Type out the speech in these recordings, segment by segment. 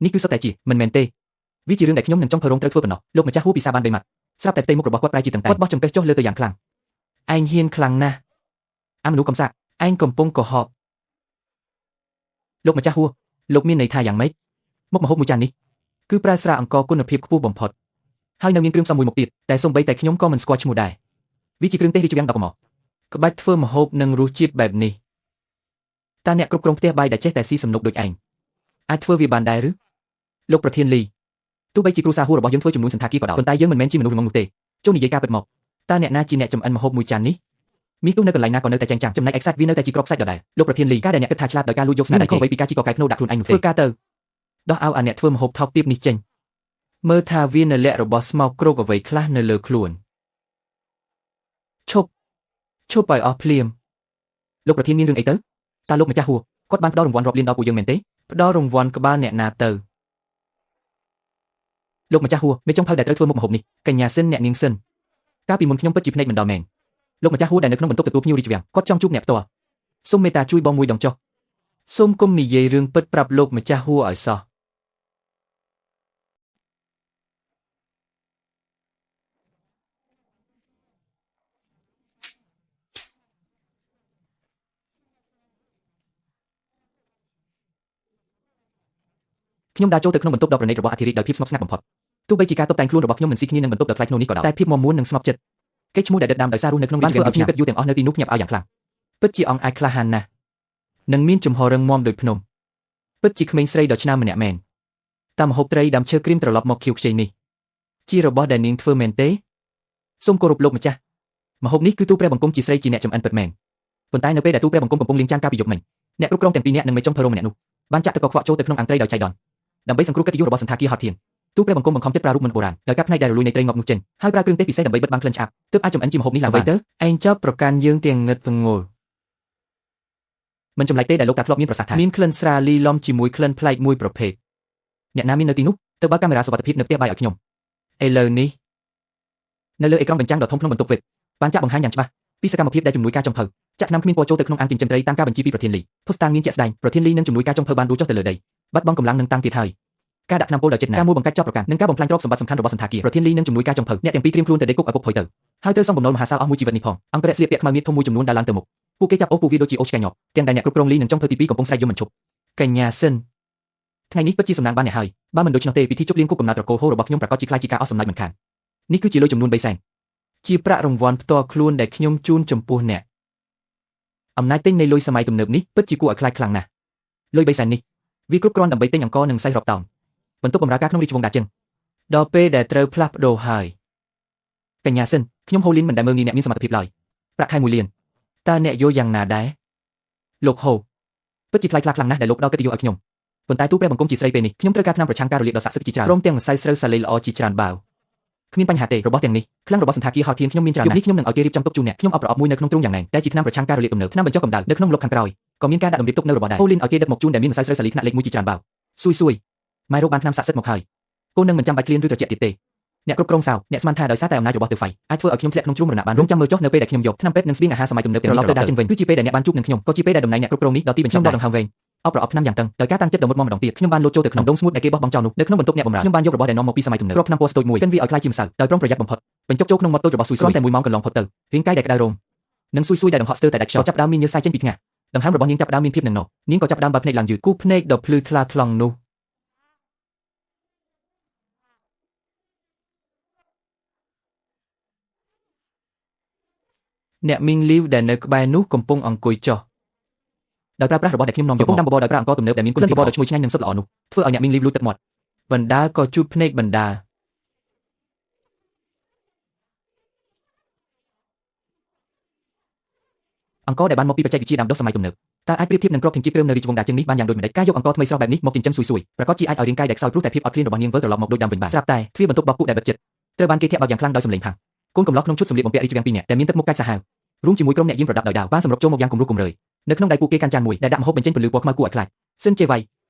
នេះគឺសុទ្ធតែជាមិនមែនទេវាជារឿងដែលខ្ញុំនឹងចង់ធ្វើរងត្រូវធ្វើប៉ុណ្ណោះលោកម្ចាស់ហួរពីសាបានបីម៉ាត់ស្រាប់តែផ្ទៃមុខរបស់គាត់ប្រែជាតឹងតែគាត់បោះចង្កេះចុះលើទៅយ៉ាងខ្លាំងឯងហ៊ានខ្លាំងណាស់អាមនុស្សកំសាកឯងកំពុងកុហកលោកម្ចាស់ហួរលោកមានន័យថាយ៉ាងម៉េចមុខម្ហូបមួយចាននេះគឺប្រើស្រាអង្ករគុណភាពខ្ពស់បំផុតហើយនៅមានគ្រឿងផ្សំមួយមុខទៀតតែសូម្បីតែខ្ញុំក៏មិនស្គាល់ឈ្មោះដែរវាជាគ្រឿងទេសរាជវាំង10កុំក្បាច់ធ្វើម្ហូបនឹងរសជាតិបែបនេះតើអ្នកគ្រប់គ្រងផ្ទះបាយដែលចេះតែស៊ីសំណុកដូចឯងអាចធ្វើវាបានដែរឬលោកប្រធានលីទោះបីជាគ្រួសារហួររបស់យើងធ្វើចំនួនសន្តាគារក៏ដោយប៉ុន្តែយើងមិនមែនជាមនុស្សល្ងងនោះទេចូលនិយាយការពិតមកតើអ្នកណាជាអ្នកចម្អិនម្ហូបមួយចាននេះមីទូនៅកន្លែងណាក៏នៅតែចាញ់ចាំចំណែកឯខ្សាច់វានៅតែជាក្របខ្សាច់ដដែលលោកប្រធានលីការដែលអ្នកគិតថាឆ្លាតដោយការលួចយកស្នាដៃខុសអ្វីពីការជីកកែភ្នូដាក់ខ្លួនឯងនោះទេធ្វើការទៅដោះឲ្យអាអ្នកធ្វើម្ហូបថោកទាបនេះចេញមើលថាវានៅលក្ខរបស់ស្មោកគ្រោកអ្វីខ្លះនៅលើខ្លួនឈប់ឲ្យអស់ភ្លាមលោកប្រធានមានរឿងអីទៅតើលោកម្ចាស់ហួរគាត់បានផ្ដល់រង្វាន់រាប់លានដល់ពួកយើងមែនទេផ្ដល់រង្វាន់ក្បាលអ្នកណាទៅលោកម្ចាស់ហួរមេចុងភៅដែលត្រូវធ្វើមុខម្ហូបនេះកញ្ញាសិនអ្នកនាងសិនកាលពីមុនខ្ញុំពិតជាភ្នែកមិនដល់មែនលោកម្ចាស់ហួរដែលនៅក្នុងបន្ទប់ទទួលភ្ញៀវរាជវាំងគាត់ចង់ជួបអ្នកផ្ទាល់សូមមេត្តាជួយបងមួយដងចុះសូមគុំនិយាយរឿងពិតប្រាប់លោកម្ចាស់ហួរឲ្យសោះខ្ញុំដើរចូលទៅក្នុងបន្ទប់ដ៏ប្រណីតរបស់អធិរាជដោយភាពស្ងប់ស្ងាត់បំផុតទោះបីជាការតុបតែងខ្លួនរបស់ខ្ញុំមិនស៊ីគ្នានឹងបន្ទប់ដ៏ថ្លៃថ្នូរនេះក៏ដោយតែភាពមាំមួននិងស្ងប់ចិត្តកេរ្តិ៍ឈ្មោះដែលដិតដាមដោយសាររស់នៅក្នុងរាជវាំងឲ្យភ្ញៀវកិត្តិយសទាំងអស់នៅទីនោះភ្ញាក់ផ្អើលយ៉ាងខ្លាំងពិតជាអង្អាចក្លាហានណាស់និងមានជំហររឹងមាំដូចភ្នំពិតជាក្មេងស្រីដ៏ឆ្នើមម្នាក់មែនតាមម្ហូបត្រីដាំឈើក្រៀមត្រឡប់មកខៀវខ្ចីនេះជារបស់ដែលនាងធ្វើមែនទេសូមគោរពលោកម្ចាស់ម្ហូបនេះគឺទូព្រះបង្គំជាស្រីជាអ្នកចម្អិនពិតមែនប៉ុន្តែនៅពេលដែលទូព្រះបង្គំកំពុងលាងចានកាលពីយប់មិញអ្នកគ្រប់គ្រងទាំងពីរនាក់និងមេចុងភើរោមម្នាក់នោះបានចាក់ទឹកកខ្វក់ចូលទៅក្នុងអាំងត្រីដោយចៃដន្យដើម្បីសង្គ្រោះកិត្តិយសរបស់សន្តាគារហត់ធានទូព្រះបង្គំបង្ខំចិត្តប្រើរូបមន្តបុរាណដោយកាត់ផ្នែកដែលរលួយនៃត្រីងប់នោះចេញហើយប្រើគ្រឿងទេសពិសេសដើម្បីបិទបាំងក្លិនឆ្អាបទើបអាចចម្អិនជាម្ហូបនេះឡើងវិញទៅឯងចប់ប្រកាន់យើងទាំងងឹតធ្ងល់មិនចម្លែកទេដែលលោកតាធ្លាប់មានប្រសាសន៍ថាមានក្លិនស្រាលីឡំជាមួយក្លិនប្លែកមួយប្រភេទអ្នកណាមាននៅទីនោះទៅបើកកាមេរ៉ាសុវត្ថិភាពនៅផ្ទះបាយឲ្យខ្ញុំឥឡូវនេះនៅលើអេក្រង់បញ្ចាំងដ៏ធំក្នុងបន្ទប់វេបបានចាក់បង្ហាញយ៉ាងច្បាស់ពីសកម្មភាពដែលជំនួយការចំភៅចាក់ថ្នាំគ្មានពណ៌ចូលទៅក្នុងអាងចិញ្ចឹមត្រីតាមការបញ្ជាពីប្រធានលីភស្តុតាងមានជាក់ស្ដែងប្រធានលីនឹងជំនួយការចំភៅបានដួលចុះទៅលើដីបាត់បង់កម្លាំងនឹងតាំងទៀតហើយការដាក់ថ្នាំពុលដោយចិត្តណាការមួយបង្កាច់ចោទប្រកាន់និងការបំផ្លាញទ្រព្យសម្បត្តិសំខាន់របស់សន្តាគារប្រធានលីនឹងជំនួយការចំភៅអ្នកទាំងពីរត្រៀមខ្លួនទៅដេកគុកឪពុកភុយទៅហើយត្រូវសងបំណុលមហាសាលអស់មួយជីវិតនេះផងអង្គរៈស្លៀកពាក់ខ្មៅមៀតធំមួយចំនួនដើរឡើងទៅមុខពួកគេចាប់អូសពួកវាដូចជាអូសឆ្កែញាប់ទាំងដែលអ្នកគ្រប់គ្រងលីនិងចំភៅទី2កំពុងស្រែកយំមិនឈប់កញ្ញាសិនថ្ងៃនេះពិតជាសំណាងបានអ្នកហើយបើមិនដូច្នោះទេពិធីជប់លៀងគប់កំណើតត្រកូលហូររបស់ខ្ញុំប្រកាសជាខ្លាចជាការអស់សំណើចមិនខាននេះគឺជាលុយចំនួន3សែនជាប្រាក់រង្វាន់ផ្ទាល់ខ្លួនដែលខ្ញុំជូនចំពោះអ្នកអំណាចទិញនៃលុយសម័យទំនើបនេះពិតជាគួរឲ្យខ្លាចខ្លាំងណាស់លុយ3សែននេះវាគ្រប់គ្រាន់ដើម្បីទិញអង្ករនិងសេះរាប់តោនបន្ទប់បម្រើការក្នុងរាជវង្សដាជិងដល់ពេលដែលត្រូវផ្លាស់ប្ដូរហើយកញ្ញាសិនខ្ញុំហូលីនមិនដែលមើលងាយអ្នកមានសមត្ថភាពឡើយប្រាក់ខែ1លានតើអ្នកយល់យ៉ាងណាដែរលោកហូពិតជាថ្លៃថ្លាខ្លាំងណាស់ដែលលោកផ្ដល់កិត្តិយសឲ្យខ្ញុំប៉ុន្តែទូព្រះបង្គំជាស្រីពេលនេះខ្ញុំត្រូវការថ្នាំប្រឆាំងការរលាកដ៏ស័ក្តិសិទ្ធិជាច្រើនព្រមទាំងម្សៅស្រូវសាឡេល្អជាច្រើនបាវគ្មានបញ្ហាទេរបស់ទាំងនេះខ្លាំងរបស់សន្តាគារហោធានខ្ញុំមានច្រើននេះខ្ញុំនឹងឲ្យគេរៀបចំទុកជូនអ្នកខ្ញុំអបប្រអប់មួយនៅក្នុងទ្រុងយ៉ាងណែតែជាថ្នាំប្រឆាំងការរលាកទំនើបថ្នាំបញ្ចុះកម្ដៅនៅក្នុងលុបខាងក្រោយក៏មានការដាក់តម្រៀបទុកនៅរបស់ដែរហូលីនឲ្យគេដឹកមកជូនដែលមានម្សៅស្រូវសាលីថ្នាក់លេខ1ជាច្រើនបាវស៊ួយម៉ែរោគបានថ្នាំស័ក្តិសិទ្ធិមកហើយកូននឹងមិនចាំបាច់ឃ្លានឬត្រជាក់ទៀតទេអ្នកគ្រប់គ្រងសោអ្នកស្មានថាដោយសារតែអំណាចរបស់ទើហ្វៃអាចធ្វើឲ្យខ្ញុំធ្លាក់ក្នុងជ្រុងមរណៈបានរងចាំមើលចុះនៅពេលដែលខ្ញុំយកថ្នាំពេទ្យនិងស្បៀងអាហារសម័យទំនើបទាំងនេះត្រឡប់ទៅដាជិងវិញគឺជាពេលដែលអ្នកបានជួបនឹងខ្ញុំក៏ជាពេលដែលតំណែងអ្នកគ្រប់គ្រងនេះដល់ទីបញ្ចប់ដកដង្ហើមវែងអបប្រអប់ថ្នាំយ៉ាងតឹងដោយការតាំងចិត្តដ៏មុតមមម្ដងទៀតខ្ញុំបានលោតចូលទៅក្នុងដងស្ងួតដែលគេបោះបង់ចោលនោះនៅក្នុងបន្ទប់អ្នកបម្រើខ្ញុំបានយករបស់ដែលនាំមកពីសម័យទំនើបគ្រាប់ថ្នាំពណ៌ស្ទូចមួយកិនវាឲ្យខ្លាយជាម្សៅដោយប្រុងប្រយ័ត្នបំផុតបញ្ចុកចូលក្នុងមាត់តូចរបស់ស៊ុយតែ1ម៉ោងកន្លងផុតទៅរាងកាយដែលក្តៅរោមនិងស៊ុយដែលដង្ហក់ស្ទើរតែដាច់ខ្យល់ចាប់ដើមមានញើសសាយចេញពីថ្ងាសដង្ហើមរបស់នាងចាប់ដើមមានភាពនឹងណោនាងក៏ចាប់ដើមបើកភ្នែកឡើងយឺតគូភ្នែកដ៏ភ្លឺថ្លាថ្លង់នោះអ្នកមីងលីវដែលនៅក្បែរនោះកំពុងអង្គុយចុះដោយប្រើប្រាស់របស់ដែលខ្ញុំនាំយកមកដាំបបរដោយប្រើអង្ករទំនើបដែលមានគុណភាពដ៏ឈ្ងុយឆ្ងាញ់និងសុទ្ធល្អនោះធ្វើឲ្យអ្នកមីងលីវលូតទឹកមាត់បណ្ដាក៏ជូតភ្នែកបណ្ដាអង្ករដែលបានមកពីបច្ចេកវិទ្យាដាំដុះសម័យទំនើបតើអាចប្រៀបធៀបនឹងគ្រាប់ធញ្ជាតិគ្រឿងនៅរាជវង្សដាជិងនេះបានយ៉ាងដូចម្តេចការយកអង្ករថ្មីស្រស់បែបនេះមកចិញ្ចឹមស៊ុយប្រកាសជាអាចឲ្យរាងកាយដែលខ្សោយព្រោះតែភាពអត់ឃ្លានរបស់នាងវិលត្រឡប់មកដូចដើមវិញបានស្រាប់តែទ្វារបន្ទប់បោកគក់ដែលបិទជិតត្រូវបានគេធាក់បើកយ៉ាងខ្លាំងដោយសម្លេងផាំងកូនកំឡោះក្នុងឈុតសម្លៀកបំពាក់រាជវាំង2នាក់ដែលមានទឹកមុខកាច់សាហាវរួមជាមួយក្រុមអ្នកយាមប្រដាប់ដោយដាវបានសម្រុកចូលមកយ៉ាងគំរោះគំរើយនៅក្នុងដៃពួកគេកាន់ចានមួយដែលដាក់ម្ហូបបញ្ចេញពន្លឺពណ៌ខ្មៅគួរឲ្យខ្លាចសិនជេវៃ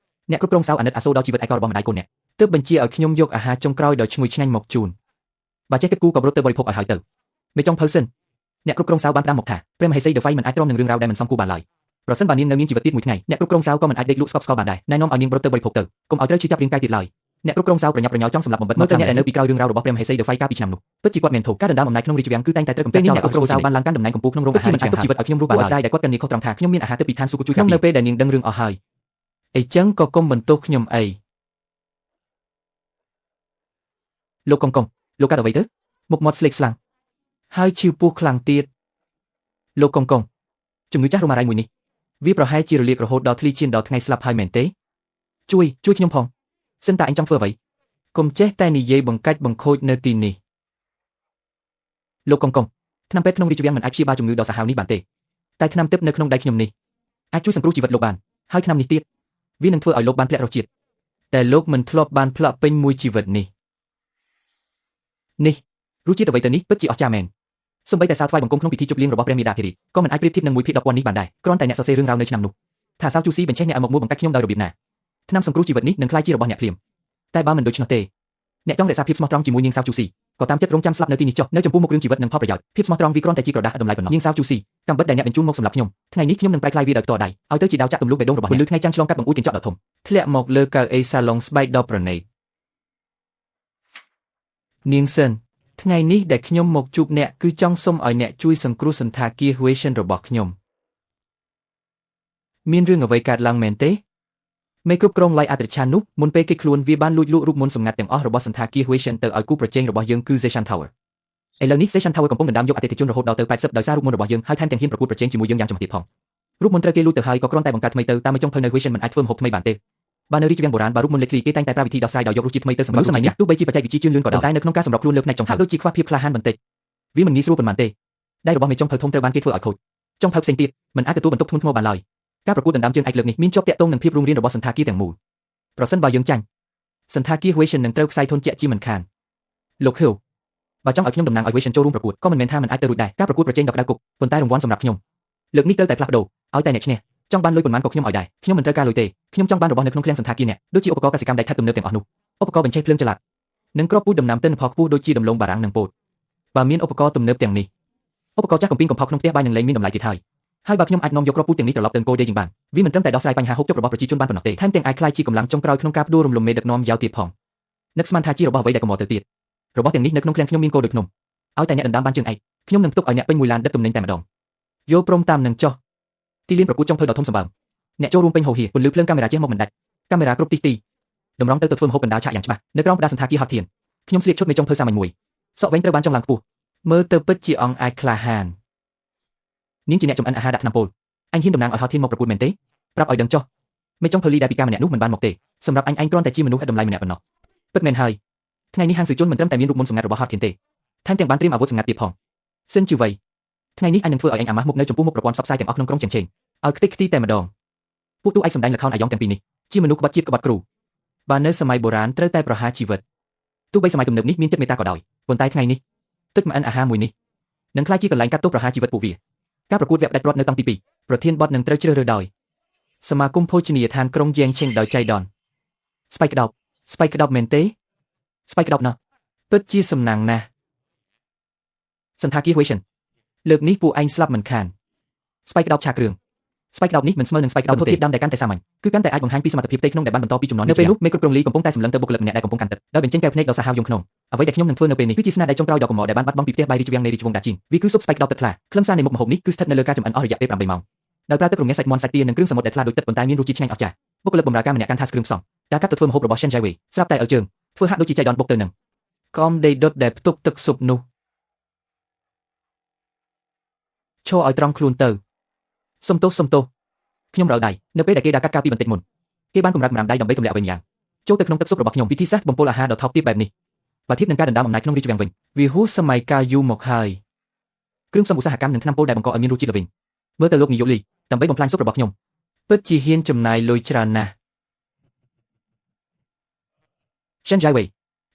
អ្នកគ្រប់គ្រងសៅអាណិតអាសូរដល់ជីវិតឯកោរបស់ម្ដាយកូនអ្នកទើបបញ្ជាឲ្យខ្ញុំយកអាហារចុងក្រោយដ៏ឈ្ងុយឆ្ងាញ់មកជូនបើចេះគិតគូរក៏រត់ទៅបរិភោគឲ្យហើយទៅមេចុងភៅសិនអ្នកគ្រប់គ្រងសៅបានផ្ដាំមកថាព្រះមហេសីដឺហ្វៃមិនអាចទ្រាំនឹងរឿងរ៉ាវដែលមិនសមគួរបានឡើយ ប្រសិនបើនាងនៅមានជីវិតទៀតមួយថ្ងៃអ្នកគ្រប់គ្រងសៅក៏មិនអាចដេកលក់ស្កប់ស្កល់បានដែរណែនាំឲ្យនាងប្រត់ទៅបរិភោគទៅកុំឲ្យត្រូវឈឺចាប់រាងកាយទៀតឡើយអ្នកគ្រប់គ្រងសៅប្រញាប់ប្រញាល់ចង់សម្លាប់បំបិតមើលទៅអ្នកដែលនៅពីក្រោយរឿងរ៉ាវរបស់ព្រះមហេសី The Fight កាលពីឆ្នាំនោះពិតជាគាត់មានធូរការដណ្ដើមអំណាចក្នុងរាជវាំងគឺតែងតែត្រូវកំចាត់ចោលអ្នកគ្រប់គ្រងសៅបានឡើងកាន់តំណែងកម្ពូលក្នុងរោងអាហារមិនអាចទុកជីវិតឲ្យខ្ញុំរស់បានឡើយស្ដាយដែលគាត់កាន់នាងខុសត្រង់ថាខ្ញុំមានអាហារទៅពីឋានសួគ៌ជួយការពារនៅពេលដែលនាងដឹងរឿងអស់ហើយអីចឹងក៏កុំបន្ទោសខ្ញុំអីលោកកុំលោកកាត់អ្វីទៅមុខមាត់ស្លេកស្លាំងហើយឈឺពោះខ្លាំងទៀតលោកកុំជំងឺចាស់រ៉ូម៉ារ៉ៃមួយនេះវាប្រហែលជារលាករហូតដល់ធ្លីឈានដល់ថ្ងៃស្លាប់ហើយមែនទេជួយខ្ញុំផងសិនតាអញចង់ធ្វើអ្វីកុំចេះតែនិយាយបង្កាច់បង្ខូចនៅទីនេះលោកកុំថ្នាំពេទ្យក្នុងរាជវាំងមិនអាចព្យាបាលជំងឺដ៏សាហាវនេះបានទេតែថ្នាំទិព្វនៅក្នុងដៃខ្ញុំនេះអាចជួយសង្គ្រោះជីវិតលោកបានហើយថ្នាំនេះទៀតវានឹងធ្វើឲ្យលោកបានធ្លាក់រសជាតិតែលោកមិនធ្លាប់បានផ្លាក់ពេញមួយជីវិតនេះរសជាតិអ្វីទៅនេះពិតជាអស្ចារ្យមែនសូម្បីតែសាវថ្វាយបង្គំក្នុងពិធីជប់លៀងរបស់ព្រះមេដាធីរីក៏មិនអាចប្រៀបធៀបនឹងមួយភាគ10,000នេះបានដែរគ្រាន់តែអ្នកសរសេររឿងរ៉ាវនៅឆ្នាំនោះថាសាវជូស៊ីបញ្ចេញអ្នកឲ្យមកមួបង្កាច់ខ្ញុំដោយរបៀបណាថ្នាំសង្គ្រោះជីវិតនេះនឹងក្លាយជារបស់អ្នកភ្លាមតែបើមិនដូច្នោះទេអ្នកចង់រក្សាភាពស្មោះត្រង់ជាមួយនាងសាវជូស៊ីក៏តាមចិត្តរងចាំស្លាប់នៅទីនេះចុះនៅចំពោះមុខរឿងជីវិតនិងផលប្រយោជន៍ភាពស្មោះត្រង់វាគ្រាន់តែជាក្រដាស់តម្លៃប៉ុណ្ណោះនាងសាវជូស៊ីកំបិតដែលអ្នកបញ្ជូនមកសម្រាប់ខ្ញុំថ្ងៃនេះខ្ញុំនឹងប្រែក្លាយវាដោយផ្ទាល់ដៃឲ្យទៅជាដាវចាក់ទម្លុះបេះដូងរបស់អ្នកលឺថ្ងៃចាំងឆ្លងកាត់បង្អួចកញ្ចក់ដ៏ធំធ្លាក់មកលើកៅអីសាឡុងស្បែកដ៏ប្រណីតនាងសិនថ្ងៃនេះដែលខ្ញុំមកជួបអ្នកគឺចង់សុំឲ្យអ្នកជួយសង្គ្រោះសន្តាគារ Huation របស់ខ្ញុំមានរឿងអ្វីកើតឡើងមែនទេមេគ្រប់គ្រងឡៃអាត្រិឆាននោះមុនពេលគេខ្លួនវាបានលួចលក់រូបមន្តសម្ងាត់ទាំងអស់របស់សន្តាគារ Huation ទៅឲ្យគូប្រជែងរបស់យើងគឺ Zeshan Tower ឥឡូវនេះ Zeshan Tower កំពុងដណ្ដើមយកអតិថិជនរហូតដល់ទៅ80ដោយសាររូបមន្តរបស់យើងហើយថែមទាំងហ៊ានប្រកួតប្រជែងជាមួយយើងយ៉ាងចំទៀតផងរូបមន្តត្រូវគេលួចទៅហើយក៏គ្រាន់តែបង្កើតថ្មីទៅតាមមួយចុងភៅនៅ Huation មិនអាចធ្វើម្ហូបថ្មីបានទេបើនៅរាជវាំងបុរាណបើរូបមន្តលេចធ្លីគេតែងតែប្រើវិធីដោះស្រាយដោយយករសជាតិថ្មីទៅសម្រាប់សម័យនេះទោះបីជាបច្ចេកវិទ្យាជឿនលឿនក៏ដោយតែនៅក្នុងការសម្របខ្លួនលើផ្នែកចុងភៅដូចជាខ្វះភាពក្លាហានបន្តិចវាមិនងាយស្រួលប៉ុន្មានទេដៃរបស់មេចុងភៅធំត្រូវបានគេធ្វើឲ្យខូចចុងភៅផ្សេងទៀតមិនអាចទទួលបន្ទុកធ្ងន់ធ្ងរបានឡើយការប្រកួតដណ្ដើមជើងឯកលើកនេះមានជាប់តាក់ទងនឹងភាពរុងរឿងរបស់សន្តាគារទាំងមូលប្រសិនបើយើងចាញ់សន្តាគារ Huation នឹងត្រូវខ្សែធនជាក់ជាមិនខានលោកហ៊ីវបើចង់ឲ្យខ្ញុំតំណាងឲ្យ Huation ចូលរួមប្រកួតក៏មិនមែនថាមិនអាចទៅរួចដែរការប្រកួតប្រជែងដ៏ក្តៅគប់ប៉ុន្តែរង្វាន់សម្រាប់ខ្ញុំលើកនេះត្រូវតែផ្លាស់ប្ដូរឲ្យតែអ្នកឈ្នះចង់បានលុយប៉ុន្មានក៏ខ្ញុំឲ្យដែរខ្ញុំមិនត្រូវការលុយទេខ្ញុំចង់បានរបស់នៅក្នុងឃ្លាំងសន្តាគារអ្នកដូចជាឧបករណ៍កសិកម្មដែកថាត់ទំនើបទាំងអស់នោះឧបករណ៍បញ្ឆេះភ្លើងចល័តនិងគ្រាប់ពូជដំណាំទិន្នផលខ្ពស់ដូចជាដំឡូងបារាំងនិងពោតបើមានឧបករណ៍ទំនើបទាំងនេះឧបករណ៍ចាស់កំពីងកំផុសក្នុងផ្ទះបាយនឹងលែងមានតម្លៃទៀតហើយបើខ្ញុំអាចនាំយកគ្រាប់ពូជទាំងនេះត្រឡប់ទៅអង្គរដេយវិញបានវាមិនត្រឹមតែដោះស្រាយបញ្ហាហូបចុករបស់ប្រជាជនបានប៉ុណ្ណោះទេថែមទាំងអាចក្លាយជាកម្លាំងចុងក្រោយក្នុងការផ្ដួលរំលំមេដឹកនាំយ៉ាវទៀតផងនឹកស្មានថាជារបស់អ្វីដែលកំមកទៅទៀតរបស់ទាំងនេះនៅក្នុងឃ្លាំងខ្ញុំមានគោដូចភ្នំឲ្យតែអ្នកដណ្ដើមបានជើងឯកខ្ញុំនឹងផ្ទុកឲ្យអ្នកពេញមួយឡានដិតទំនិញតែម្ដងយកព្រមតាមនឹងចុះទីលានប្រកួតចុងភៅដ៏ធំសម្បើមអ្នកចូលរួមពេញហូហៀពន្លឺភ្លើងកាមេរ៉ាជះមកមិនដាច់កាមេរ៉ាគ្រប់ទីតម្រង់ទៅធ្វើម្ហូបកណ្ដាលឆាកយ៉ាងច្បាស់នៅក្រោមផ្ដាសន្តាគារហត់ធានខ្ញុំស្លៀកឈុតមេចុងភៅសាមញ្ញមួយសក់វែងត្រូវបានចង់ឡើងខ្ពស់មើលទៅពិតជាអង្អាចក្លាហាននាងជាអ្នកចម្អិនអាហារដាក់ថ្នាំពោលអញហ៊ានតំណាងឲ្យហត់ធានមកប្រកួតមែនទេប្រាប់ឲ្យដឹងចុះមេចុងភៅលីដែលពីការម្នាក់នោះមិនបានមកទេសម្រាប់អញគ្រាន់តែជាមនុស្សឥតតម្លៃម្នាក់ប៉ុណ្ណោះពិតមែនហើយថ្ងៃនេះហាងសឺជុនមិនត្រឹមតែមានរូបមន្តសម្ងាត់របស់ហត់ធានទេថែមទាំងបានត្រៀមអាវុធសម្ងាត់ទៀតផងសិនជាវៃថ្ងៃនេះអញនឹងធ្វើឲ្យអញអាម៉ាស់មុខនៅចំពោះមុខប្រព័ន្ធផ្សព្វផ្សាយទាំងអស់ក្នុងក្រុងជើងឆេងឲ្យខ្ទេចខ្ទីតែម្ដងពួកទូឯកសម្ដែងល្ខោនអាយ៉ងទាំងពីរនេះជាមនុស្សក្បត់ជាតិក្បត់គ្រូបើនៅសម័យបុរាណត្រូវតែប្រហារជីវិតទោះបីសម័យទំនើបនេះមានចិត្តមេត្តាក៏ដោយប៉ុន្តែថ្ងៃនេះទឹកមិនអិនអាហារមួយនេះនឹងក្លាយជាកន្លែងកាត់ទោសប្រហារជីវិតពួកវាការប្រកួតវគ្គផ្ដាច់ព្រាត់នៅតង់ទី2ប្រធានបទនឹងត្រូវជ្រើសរើសដោយសមាគមភោជនីយដ្ឋានក្រុងយ៉េងឆេងដោយចៃដនស្បែកក្តោបមែនទេស្បែកក្តោបណោះពិតជាសំណាងណាស់សន្តាគារ Huation លើកនេះពួកឯងស្លាប់មិនខានស្បែកក្តោបឆាគ្រឿងស្បែកក្តោបនេះមិនស្មើនឹងស្បែកក្តោបធៀបដើមដែលកាន់តែសាមញ្ញគឺកាន់តែអាចបង្ហាញពីសមត្ថភាពផ្ទៃក្នុងដែលបានបន្តពីជំនាន់នៅពេលនោះមេគ្រប់គ្រងលីកំពុងតែសម្លឹងទៅបុគ្គលិកម្នាក់ដែលកំពុងកាន់ទឹកដោយបញ្ចេញកែវភ្នែកដ៏សាហាវយង់ក្នុងអ្វីដែលខ្ញុំនឹងធ្វើនៅពេលនេះគឺជាស្នាដៃចុងក្រោយដ៏កំមដែលបានបាត់បង់ពីផ្ទះបាយរាជវាំងនៃរាជវង្សដាជីនវាគឺស៊ុបស្បែកក្តោបទឹកថ្លាខ្លឹមសារនៃមុខម្ហូបនេះគឺស្ថិតនៅលើការចម្អិនអស់រយៈពេល8ម៉ោងដោយប្រើទឹករងាសាច់មាន់សាច់ទានិងគ្រឿងសមុទ្រដែលថ្លាដូចទឹកប៉ុន្តែមានរសជាតិឆ្ងាញ់អស្ចារ្យបុគ្គលិកបម្រើការម្នាក់កាន់ថាសគ្រឿងផ្សំការកាត់ទៅធ្វើម្ហូបរបស់ Shen Jaiwei ស្រាប់តែឲ្យជើងធ្វើហាក់ដូចជាចៃដនបុកទៅនឹងកំដេដុតដែលផ្ទុកទឹកស៊ុបនោះឈរឲ្យត្រង់ខ្លួនទៅសុំទោសខ្ញុំរើដៃនៅពេលដែលគេដាក់កាត់ការពីបន្តិចមុនគេបានកម្រាមដៃដើម្បីទម្លាក់អ្វីម្យ៉ាងចូលទៅក្នុងទឹកស៊ុបរបស់ខ្ញុំវិធីសាស្ត្របំពុលអាហារដ៏ថោកទាបបែបនេះបើធៀបនឹងការដណ្ដើមអំណាចក្នុងរាជវាំងវិញវាហួសសម័យកាលយូរមកហើយគ្រឿងផ្សំឧស្សាហកម្មនិងថ្នាំពុលដែលបង្កឲ្យមានរសជាតិល្វីងមើលទៅលោកនាយកលីដើម្បីបំផ្លាញស៊ុបរបស់ខ្ញុំពិតជាហ៊ានចំណាយលុយច្រើនណាស់ Shen Jaiwei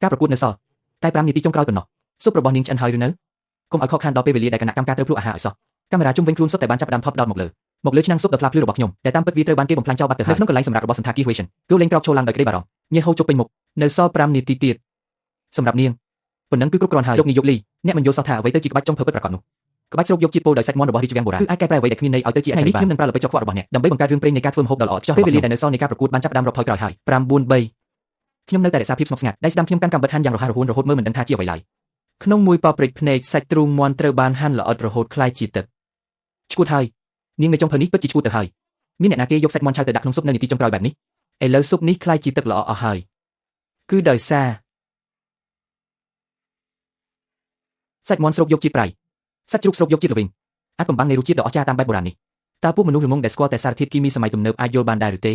ការប្រកួតនៅសល់តែ5នាទីចុងក្រោយប៉ុណ្ណោះស៊ុបរបស់នាងឆ្អិនហើយឬនៅកុំឲ្យខកខានដល់ពេលវេលាដែលគណៈកម្មការត្រូវភ្លក់អាហារឲ្យសោះកាមេរ៉ាជុំវិញខ្លួនសុទ្ធតែបានចាប់ផ្ដើមថតដោតមកលើឆ្នាំងស៊ុបដ៏ថ្លាភ្លឺរបស់ខ្ញុំតែតាមពិតវាត្រូវបានគេបំផ្លាញចោលបាត់ទៅហើយក្នុងកន្លែងសម្រាប់របស់សន្តាគារ Huation គូលេងក្រោកឈរឡើងដោយក្តីបារម្ភញើសហូរជប់ពេញមុខនៅសល់5នាទីទៀតសម្រាប់នាងប៉ុណ្ណឹងគឺគ្រប់គ្រាន់ហើយលោកនាយកលីអ្នកមិនយល់សោះថាអ្វីទៅជាក្បាច់ចុងភៅពិតប្រាកដនោះ ក្បាច់ស្រូបយកជាតិពុលដោយសាច់មាន់របស់រាជវាំងបុរាណគឺអាចកែប្រែអ្វីដែលគ្មានន័យឲ្យទៅជាអច្ឆរិយបានខ្ញុំនឹងប្រើល្បិចចុះខ្វក់របស់អ្នកដើម្បីបង្កើតរឿងព្រេងនៃការធ្វើម្ហូបដ៏ល្អឥតខ្ចោះពេលវេលាដែលនៅសល់នៃការប្រកួតបានចាប់ផ្ដើមរាប់ថយក្រោយហើយ9-3ខ្ញុំនៅតែរក្សាភាពស្ងប់ស្ងាត់ដៃស្ដាំខ្ញុំកាន់កាំបិតហាន់យ៉ាងរហ័សរហួនរហូតមើលមិនដឹងថាជាអ្វីឡើយក្នុងមួយប៉ព្រិចភ្នែកសាច់ទ្រូងមាន់ត្រូវបានហាន់ល្អិតរហូតคล้ายជាទឹកឈួតហើយនាងនៅចុងភៅនេះពិតជាឈួតទៅហើយមានអ្នកណាគេយកសាច់មាន់ឆៅទៅដាក់ក្នុងស៊ុបនៅនាទីចុងក្រោយបែបនេះឥឡូវស៊ុបនេះคล้ายជាទឹកល្អអស់ហើយគឺដោយសារសាច់មាន់ស្រូបយកជាតិប្រៃសាច់ជ្រូកស្រូបយកជាតិល្វីងអាចកំបាំងនៃរសជាតិដ៏អស្ចារ្យតាមបែបបុរាណនេះតើពួកមនុស្សល្ងងដែលស្គាល់តែសារធាតុគីមីសម័យទំនើបអាចយល់បានដែរឬទេ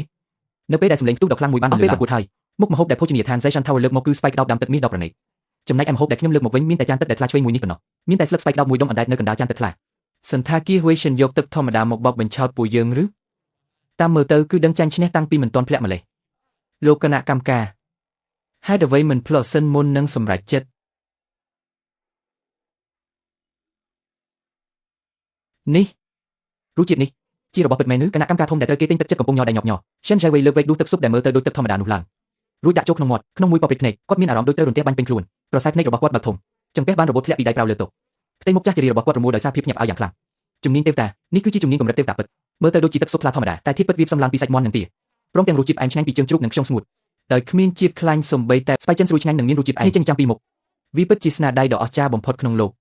នៅពេលដែលសម្លេងផ្ទុះដ៏ខ្លាំងមួយបានបន្លឺឡើងប្រកួតហើយមុខម្ហូបដែលភោជនីយដ្ឋាន Zation Tower លើកមកគឺស្បែកក្តោបដាំទឹកមាសដ៏ប្រណីតចំណែកឯម្ហូបដែលខ្ញុំលើកមកវិញមានតែចានទឹកដែលថ្លាឆ្វេងមួយនេះប៉ុណ្ណោះមានតែស្លឹកស្បែកក្តោបមួយដុំអណ្ដែតនៅកណ្ដាលចានទឹកថ្លាសន្តាគារ Huation យកទឹកធម្មតាមកបោកបញ្ឆោតពួកយើងឬតាមមើលទៅគឺដឹងចាញ់ឈ្នះតាំងពីមិនទាន់ធ្លាក់ម្លេះលោកគណៈកម្មការហេតុអ្វីមិនភ្លក់សិនមុននឹងសម្រេចចិត្តនេះរសជាតិនេះជារបស់ពិតមែនឬគណៈកម្មការធំដែលត្រូវគេទិញទឹកចិត្តកំពុងញ័រដៃញាប់ញ័រ Shen Jiwei លើកវែកដួសទឹកស៊ុបដែលមើលទៅដូចទឹកធម្មតានោះឡើងរួចដាក់ចូលក្នុងមាត់ក្នុងមួយប៉ព្រិចភ្នែកគាត់មានអារម្មណ៍ដូចត្រូវរន្ទះបាញ់ពេញខ្លួនប្រសែភ្នែករបស់គាត់បើកធំចង្កេះបានរបូតធ្លាក់ពីដៃប្រៅលើតុផ្ទៃមុខចាស់ជរារបស់គាត់រមួលដោយសារភាពភ្ញាក់ផ្អើលយ៉ាងខ្លាំងជំនាញទេវតានេះគឺជាជំនាញកម្រិតទេវតាពិតមើលទៅដូចជាទឹកស៊ុបថ្លាធម្មតាតែធាតុពិតវាផ្សំឡើងពីសាច់មាន់និងទាព្រមទាំងរសជាតិផ្អែមឆ្ងាញ់ពីជើងជ្រូកនិងខ្យងស្ងួតដោយគ្មានជាតិខ្លាញ់សំបីតែស្បែកចិនស្រួយឆ្ងាញ់និងមានរសជាតិផ្អែមចេញចាំពីមុខវាពិតជាស្នាដៃដ៏អស្ចារ្យបំផុតក្នុងលោក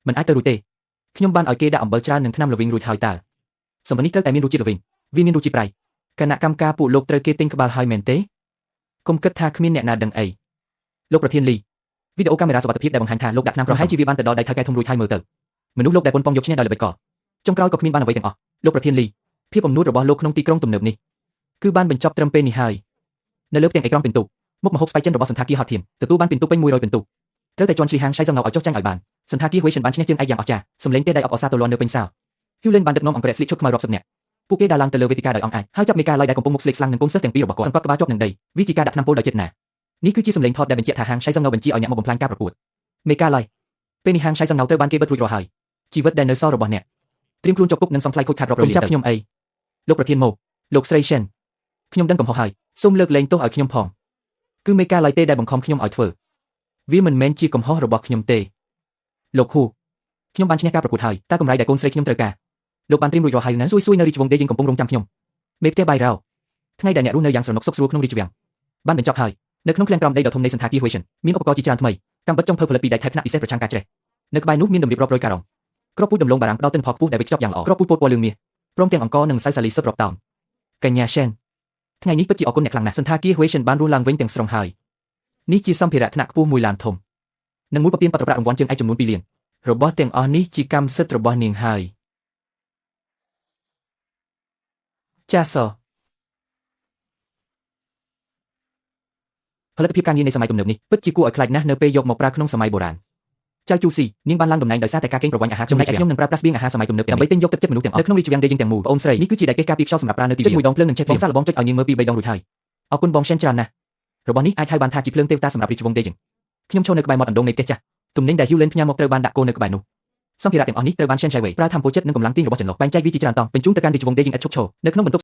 មិនអាចទៅរួចទេខ្ញុំបានឲ្យគេដាក់អំបិលច្រើននិងថ្នាំល្វីងរួចហើយតើសម្បនេះត្រូវតែមានរសជាតិល្វីងវាមានរសជាតិប្រៃគណៈកម្មការពួកលោកត្រូវគេទិញក្បាលហើយមែនទេកុំគិតថាគ្មានអ្នកណាដឹងអីលោកប្រធានលីវីដេអូកាមេរ៉ាសុវត្ថិភាពដែលបង្ហាញថាលោកដាក់ថ្នាំប្រហែលជាវាបានទៅដល់ដៃថៅកែធំរួចហើយមើលទៅមនុស្សលោកដែលប៉ុនប៉ងយកឈ្នះដោយល្បិចកលចុងក្រោយក៏គ្មានបានអ្វីទាំងអស់លោកប្រធានលីភាពអំនួតរបស់លោកក្នុងទីក្រុងទំនើបនេះគឺបានបញ្ចប់ត្រឹមពេលនេះហើយនៅលើផ្ទាំងអេក្រង់ពិន្ទុមុខម្ហូបស្បែកចិនរបស់សន្តាគារ Hot Team ទទួលបានពិន្ទុពេញ100ពិន្ទុត្រូវតែជន់ឈ្លីហាងឆៃសងងឲ្យចុះចាញ់ឲ្យបានសន្តាគារ Huation បានឈ្នះជើងឯកយ៉ាងអស្ចារ្យសម្លេងទេដៃអបអសាទលាន់នៅពេញសាល Hewlin បានដឹកនាំអង្គរៈស្លៀកឈុតខ្មៅរាប់សិបនាក់ពួកគេដើរឡើងទៅលើវេទិកាដោយអង្អាចហើយចាប់មេកាឡយដែលកំពុងមុខស្លេកស្លាំងនឹងកូនសិស្សទាំងពីររបស់គាត់សង្កត់ក្បាលជាប់នឹងដីវាជាការដាក់ថ្នាំពុលដោយចិត្តណានេះគឺជាសម្លេងថតដែលបញ្ជាក់ថាហាងឆៃសងងបញ្ជាឲ្យអ្នកមកបំផ្លាញការប្រកួតមេកាឡយពេលនេះហាងឆៃសងងត្រូវបានគេបិទរួចរាល់ហើយជីវិតដែលនៅសល់របស់អ្នកត្រៀមខ្លួនជាប់គុកនិងសង្ស័យខូចខាតរាប់រយលានចាប់ខ្ញុំអីលោកប្រធានមកលោកស្រី Shen ខ្ញុំដឹងកំហុសហើយសូមលើកលែងទោសឲ្យខ្ញុំផងគឺមេកាឡយទេដែលបង្ខំខ្ញុំឲ្យធ្វើវាមិនមែនជាកំហុសរបស់ខ្ញុំទេលោកហ៊ូខ្ញុំបានឈ្នះការប្រកួតហើយតើកម្រៃដែលកូនស្រីខ្ញុំត្រូវការលោកបានត្រៀមរួចរាល់ហើយណាសួយនៅរាជវង្សដេយើងកំពុងរងចាំខ្ញុំមេផ្ទះបាយរ៉ោថ្ងៃដែលអ្នករស់នៅយ៉ាងស្រណុកសុខស្រួលក្នុងរាជវាំងបានបញ្ចប់ហើយនៅក្នុងឃ្លាំងក្រោមដីដ៏ធំនៃសន្តាគារ Huation មានឧបករណ៍ជាច្រើនថ្មីកាំបិតចុងភៅផលិតពីដែកថែបថ្នាក់ពិសេសប្រឆាំងការច្រេះនៅក្បែរនោះមានតម្រៀបរាប់រយការ៉ុងគ្រាប់ពូជដំឡូងបារាំងផ្ដល់ទិន្នផលខ្ពស់ដែលវេចខ្ចប់យ៉ាងល្អគ្រាប់ពូជពោតពណ៌លឿងមាសព្រមទាំងអង្ករនិងម្សៅសាលីសុទ្ធរាប់តោនកញ្ញា Shen ថ្ងៃនេះពិតជាអរគុណអ្នកខ្លាំងណាស់សន្តាគារ Huation បានរស់ឡើងវិញទាំងស្រុងហើយនេះជាសម្ភារៈថ្នាក់ខ្ពស់មួយឡានធំនិងមួយប្រទានប័ណ្ណប្រាក់រង្វាន់ជើងឯកចំនួន2លានរបស់ទាំងអស់នេះជាកម្មសិទ្ធិរបស់នាងហើយចាសផលិតភាពការងារនៃសម័យទំនើបនេះពិតជាគួរឲ្យខ្លាចណាស់នៅពេលយកមកប្រើក្នុងសម័យបុរាណចៅជូស៊ីនាងបានឡើងតំណែងដោយសារតែការកេងប្រវ័ញ្ចអាហារចំណែកឯខ្ញុំនឹងប្រើប្រាស់ស្បៀងអាហារសម័យទំនើបដើម្បីទិញយកទឹកចិត្តមនុស្សទាំងអស់នៅក្នុងរាជវាំងដេជីងទាំងមូលបងអូនស្រីនេះគឺជាដែកកេះការពារខ្យល់សម្រាប់ប្រើនៅទីវាលមួយដងភ្លើងនឹងចេះបងសាឡបងចុចឲ្យនាងមើលពី3ដងរួចហើយអរគុណបង Shen ច្រើនណាស់របស់នេះអាចហៅបានថាជាភ្លើងទេវតាសម្រាប់រាជវង្សដេជីងខ្ញុំឈរនៅក្បែរមាត់អណ្ដូងនៃផ្ទះចាស់ទំនិញដែល Hewlin ផ្ញើមកត្រូវបានដាក់កូននៅក្បែរនោះសម្ភារៈទាំងអស់នេះត្រូវបាន Shen Jiwei ប្រើថាមពលចិត្តនិងកម្លាំងទាញរបស់ចន្លោះបែងចែកវាជាច្រើនតង់បញ្ជូនទៅកាន់រាជវង្សដេជីងឥតឈប់ឈរនៅក្នុងបន្ទប់